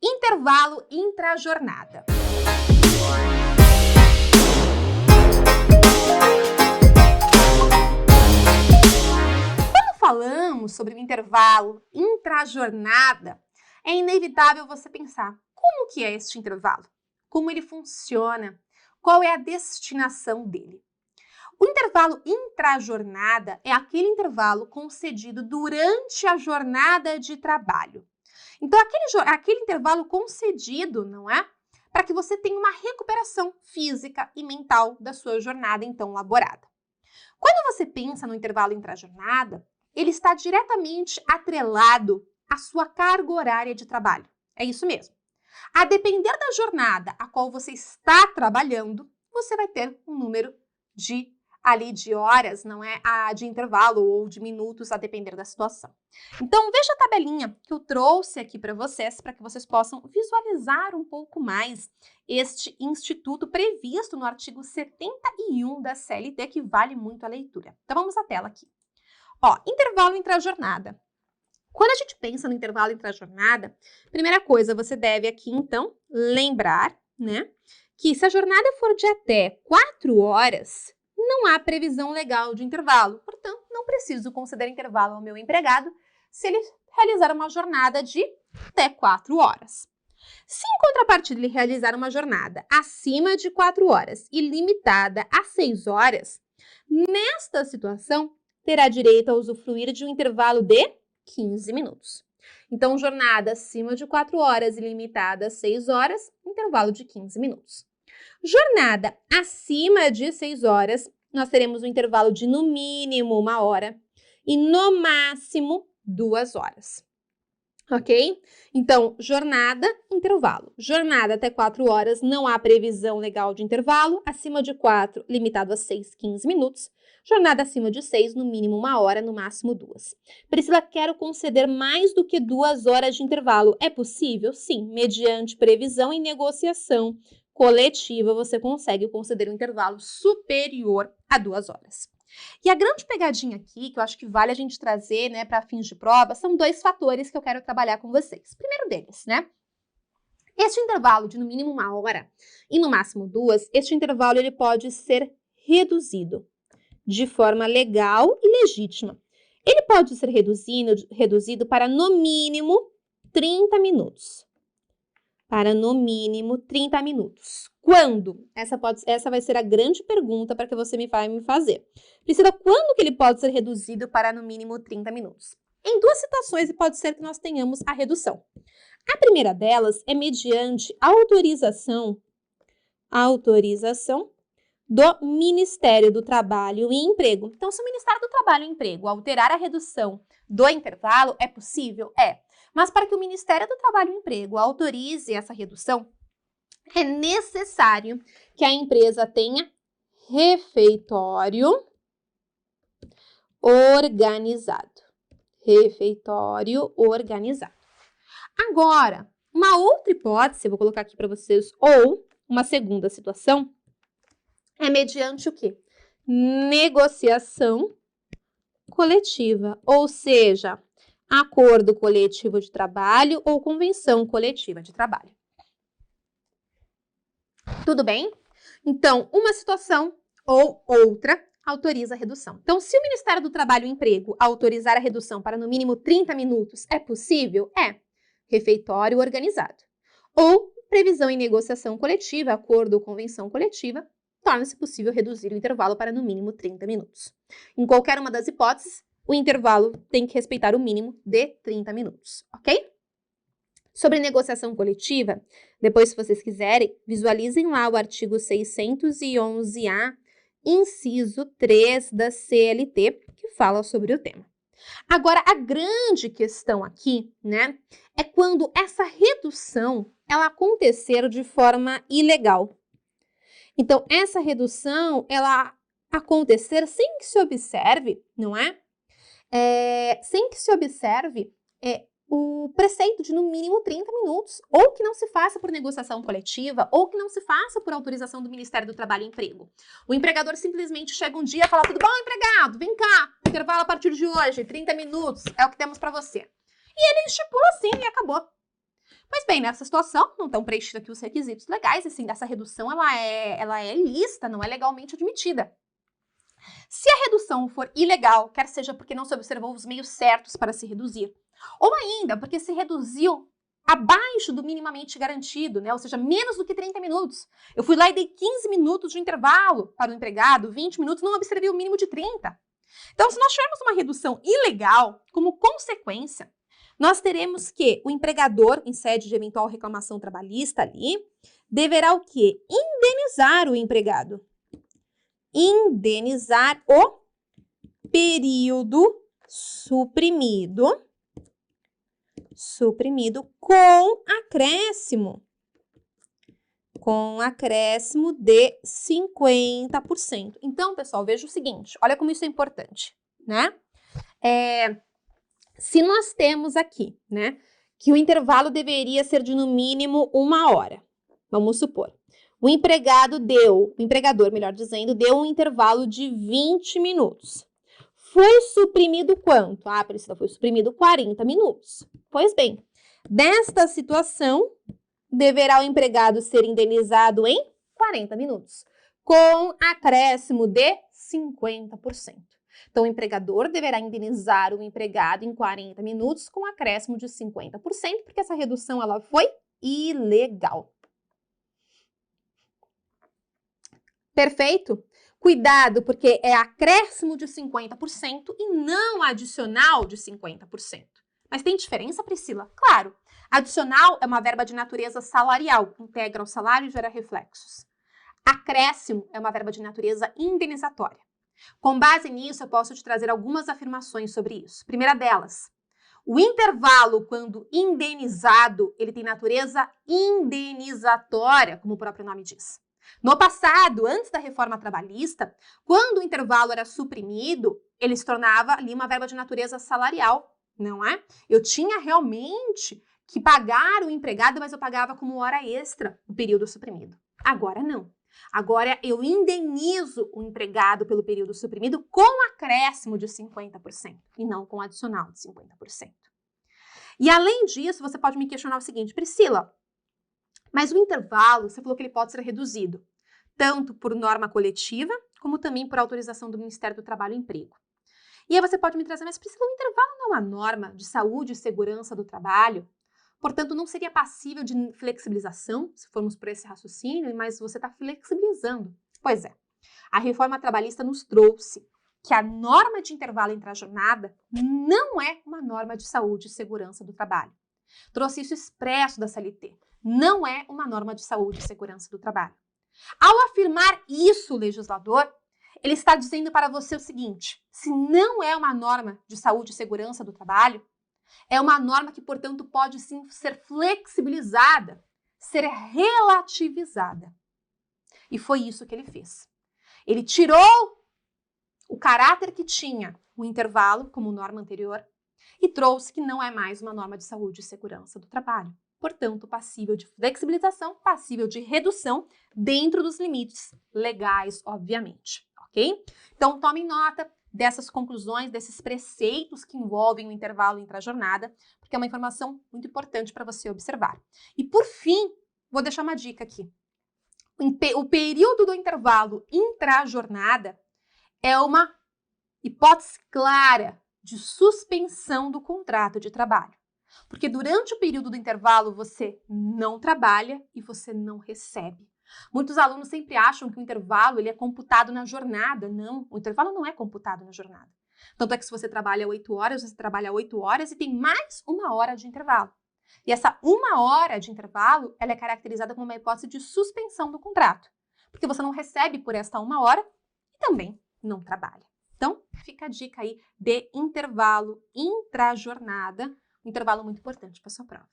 Intervalo intrajornada. Quando falamos sobre o intervalo intrajornada, é inevitável você pensar: como que é este intervalo? Como ele funciona? Qual é a destinação dele? O intervalo intrajornada é aquele intervalo concedido durante a jornada de trabalho. Então, aquele intervalo concedido, não é? Para que você tenha uma recuperação física e mental da sua jornada, então, laborada. Quando você pensa no intervalo intrajornada, ele está diretamente atrelado à sua carga horária de trabalho. É isso mesmo. A depender da jornada a qual você está trabalhando, você vai ter um número de horas, não é? De intervalo ou de minutos, a depender da situação. Então, veja a tabelinha que eu trouxe aqui para que vocês possam visualizar um pouco mais este instituto previsto no artigo 71 da CLT, que vale muito a leitura. Então, vamos à tela aqui. Ó, intervalo intrajornada. Quando a gente pensa no intervalo intrajornada, primeira coisa, você deve aqui, então, lembrar, né, que se a jornada for de até 4 horas, não há previsão legal de intervalo. Portanto, não preciso conceder intervalo ao meu empregado se ele realizar uma jornada de até 4 horas. Se, em contrapartida, ele realizar uma jornada acima de 4 horas e limitada a 6 horas, nesta situação, terá direito a usufruir de um intervalo de 15 minutos. Então, jornada acima de 4 horas e limitada a 6 horas, intervalo de 15 minutos. Jornada acima de 6 horas, nós teremos um intervalo de no mínimo 1 hora e no máximo 2 horas. Ok? Então, jornada, intervalo. Jornada até 4 horas, não há previsão legal de intervalo. Acima de 4, limitado a 6, 15 minutos. Jornada acima de 6, no mínimo 1 hora, no máximo 2. Priscila, quero conceder mais do que 2 horas de intervalo. É possível? Sim, mediante previsão e negociação coletiva, você consegue conceder um intervalo superior a 2 horas. E a grande pegadinha aqui, que eu acho que vale a gente trazer, né, para fins de prova, são 2 fatores que eu quero trabalhar com vocês. Primeiro deles, né? Este intervalo de no mínimo 1 hora e no máximo 2, este intervalo ele pode ser reduzido de forma legal e legítima. Ele pode ser reduzido para no mínimo 30 minutos. Para no mínimo 30 minutos. Quando? Essa vai ser a grande pergunta para que você vai me fazer. Priscila, quando que ele pode ser reduzido para no mínimo 30 minutos? Em 2 situações pode ser que nós tenhamos a redução. A primeira delas é mediante autorização do Ministério do Trabalho e Emprego. Então, se o Ministério do Trabalho e Emprego alterar a redução do intervalo, é possível? É. Mas para que o Ministério do Trabalho e Emprego autorize essa redução, é necessário que a empresa tenha refeitório organizado. Refeitório organizado. Agora, uma outra hipótese, eu vou colocar aqui para vocês, ou uma segunda situação, é mediante o quê? Negociação coletiva, ou seja, acordo coletivo de trabalho ou convenção coletiva de trabalho. Tudo bem? Então, uma situação ou outra autoriza a redução. Então, se o Ministério do Trabalho e Emprego autorizar a redução para no mínimo 30 minutos, é possível? É. Refeitório organizado. Ou previsão em negociação coletiva, acordo ou convenção coletiva, torna-se possível reduzir o intervalo para no mínimo 30 minutos. Em qualquer uma das hipóteses, o intervalo tem que respeitar o mínimo de 30 minutos, ok? Sobre negociação coletiva, depois, se vocês quiserem, visualizem lá o artigo 611-A, inciso 3 da CLT, que fala sobre o tema. Agora, a grande questão aqui, né, é quando essa redução, ela acontecer de forma ilegal. Então, essa redução, ela acontecer sem que se observe, não é? Sem que se observe o preceito de no mínimo 30 minutos, ou que não se faça por negociação coletiva, ou que não se faça por autorização do Ministério do Trabalho e Emprego. O empregador simplesmente chega um dia e fala: tudo bom, empregado? Vem cá, intervalo a partir de hoje, 30 minutos, é o que temos para você. E ele estipula assim e acabou. Pois bem, nessa situação, não estão preenchidos aqui os requisitos legais, assim, essa redução ela é ilícita, não é legalmente admitida. Se a redução for ilegal, quer seja porque não se observou os meios certos para se reduzir, ou ainda porque se reduziu abaixo do minimamente garantido, né? Ou seja, menos do que 30 minutos. Eu fui lá e dei 15 minutos de intervalo para o empregado, 20 minutos, não observei o mínimo de 30. Então, se nós tivermos uma redução ilegal, como consequência, nós teremos que o empregador, em sede de eventual reclamação trabalhista ali, deverá o quê? Indenizar o empregado. Indenizar o período suprimido com acréscimo de 50%. Então, pessoal, veja o seguinte, olha como isso é importante, né? Se nós temos aqui, né, que o intervalo deveria ser de no mínimo 1 hora, vamos supor, o empregador, melhor dizendo, deu um intervalo de 20 minutos. Foi suprimido quanto? Ah, Priscila, foi suprimido 40 minutos. Pois bem, nesta situação, deverá o empregado ser indenizado em 40 minutos, com acréscimo de 50%. Então, o empregador deverá indenizar o empregado em 40 minutos com acréscimo de 50%, porque essa redução ela foi ilegal. Perfeito? Cuidado, porque é acréscimo de 50% e não adicional de 50%. Mas tem diferença, Priscila? Claro. Adicional é uma verba de natureza salarial, integra o salário e gera reflexos. Acréscimo é uma verba de natureza indenizatória. Com base nisso, eu posso te trazer algumas afirmações sobre isso. Primeira delas, o intervalo, quando indenizado, ele tem natureza indenizatória, como o próprio nome diz. No passado, antes da reforma trabalhista, quando o intervalo era suprimido, ele se tornava ali uma verba de natureza salarial, não é? Eu tinha realmente que pagar o empregado, mas eu pagava como hora extra o período suprimido. Agora não. Agora eu indenizo o empregado pelo período suprimido com acréscimo de 50% e não com adicional de 50%. E além disso, você pode me questionar o seguinte, Priscila, mas o intervalo, você falou que ele pode ser reduzido, tanto por norma coletiva, como também por autorização do Ministério do Trabalho e Emprego. E aí você pode me trazer, mas Priscila, o intervalo não é uma norma de saúde e segurança do trabalho? Portanto, não seria passível de flexibilização, se formos por esse raciocínio, mas você está flexibilizando. Pois é, a reforma trabalhista nos trouxe que a norma de intervalo entre a jornada não é uma norma de saúde e segurança do trabalho. Trouxe isso expresso da CLT. Não é uma norma de saúde e segurança do trabalho. Ao afirmar isso, o legislador, ele está dizendo para você o seguinte, se não é uma norma de saúde e segurança do trabalho, é uma norma que, portanto, pode sim ser flexibilizada, ser relativizada. E foi isso que ele fez. Ele tirou o caráter que tinha o intervalo, como norma anterior, e trouxe que não é mais uma norma de saúde e segurança do trabalho. Portanto, passível de flexibilização, passível de redução, dentro dos limites legais, obviamente, ok? Então, tome nota dessas conclusões, desses preceitos que envolvem o intervalo intra-jornada, porque é uma informação muito importante para você observar. E, por fim, vou deixar uma dica aqui. O período do intervalo intra-jornada é uma hipótese clara de suspensão do contrato de trabalho. Porque durante o período do intervalo você não trabalha e você não recebe. Muitos alunos sempre acham que o intervalo ele é computado na jornada. Não, o intervalo não é computado na jornada. Tanto é que se você trabalha 8 horas, você trabalha 8 horas e tem mais 1 hora de intervalo. E essa 1 hora de intervalo, ela é caracterizada como uma hipótese de suspensão do contrato. Porque você não recebe por esta 1 hora e também não trabalha. Então, fica a dica aí de intervalo intra-jornada, um intervalo muito importante para a sua prova.